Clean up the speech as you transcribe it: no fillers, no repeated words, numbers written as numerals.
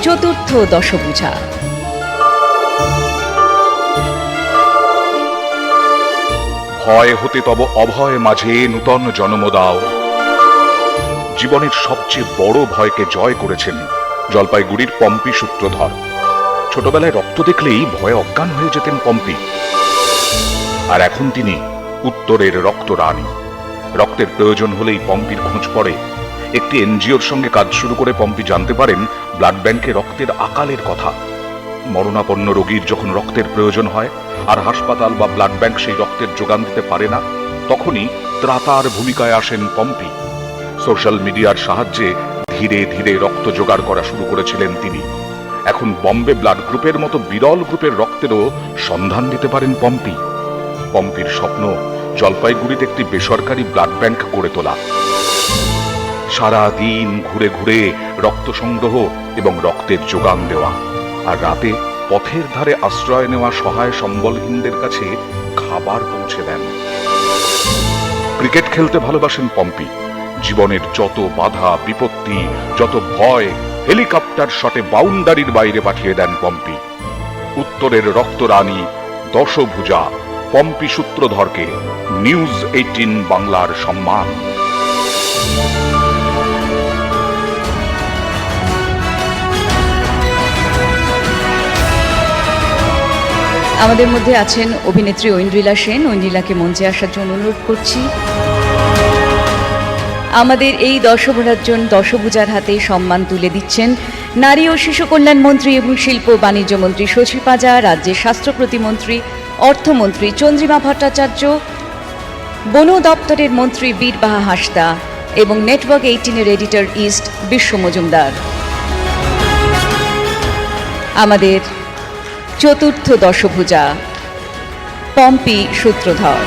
চতুর্থ দশভুজা। ভয় হতে তব অভয় মাঝে নূতন জন্ম দাও। জীবনের সবচেয়ে বড় ভয়কে জয় করেছেন জলপাইগুড়ির পম্পি সূত্রধর। ছোটবেলায় রক্ত দেখলেই ভয়ে অজ্ঞান হয়ে যেতেন পম্পি, আর এখন তিনি উত্তরের রক্ত রানী। রক্তের প্রয়োজন হলেই পম্পির খোঁজ পড়ে। একটি এনজিওর সঙ্গে কাজ শুরু করে পম্পি জানতে পারেন ব্লাড ব্যাংকে রক্তের আকালের কথা। মরণাপন্ন রোগীর যখন রক্তের প্রয়োজন হয় আর হাসপাতাল বা ব্লাড ব্যাংক সেই রক্তের যোগান দিতে পারে না, তখনই ত্রাতার ভূমিকায় আসেন পম্পি। সোশ্যাল মিডিয়ার সাহায্যে ধীরে ধীরে রক্ত জোগাড় করা শুরু করেছিলেন তিনি। এখন বম্বে ব্লাড গ্রুপের মতো বিরল গ্রুপের রক্তেরও সন্ধান দিতে পারেন পম্পি। পম্পির স্বপ্ন জলপাইগুড়িতে একটি বেসরকারি ব্লাড ব্যাংক গড়ে তোলা। সারা দিন ঘুরে ঘুরে রক্ত সংগ্রহ এবং রক্তের যোগান দেওয়া, আর রাতে পথের ধারে আশ্রয় নেওয়া সহায় সম্বলহীনদের কাছে খাবার পৌঁছে দেন। ক্রিকেট খেলতে ভালোবাসেন পম্পি। জীবনের যত বাধা বিপত্তি, যত ভয় হেলিকপ্টার শটে বাউন্ডারির বাইরে পাঠিয়ে দেন পম্পি। উত্তরের রক্ত রানী দশভুজা পম্পি সূত্রধরকে নিউজ 18 বাংলার সম্মান। আমাদের মধ্যে আছেন অভিনেত্রী ঐন্দ্রিলা সেন। ঐন্দ্রিলাকে মঞ্চে আসার জন্য অনুরোধ করছি। আমাদের এই দশভুজার হাতে সম্মান তুলে দিচ্ছেন নারী ও শিশু কল্যাণ মন্ত্রী এবং শিল্প বাণিজ্য মন্ত্রী শশী পাজা, রাজ্যের স্বাস্থ্য প্রতিমন্ত্রী, অর্থমন্ত্রী চন্দ্রিমা ভট্টাচার্য, বন দপ্তরের মন্ত্রী বীরবাহা হাঁসদা এবং নেটওয়ার্ক 18-এর এডিটর ইস্ট বিশ্ব মজুমদার। আমাদের চতুর্থ দশভুজা পম্পি সূত্রধর।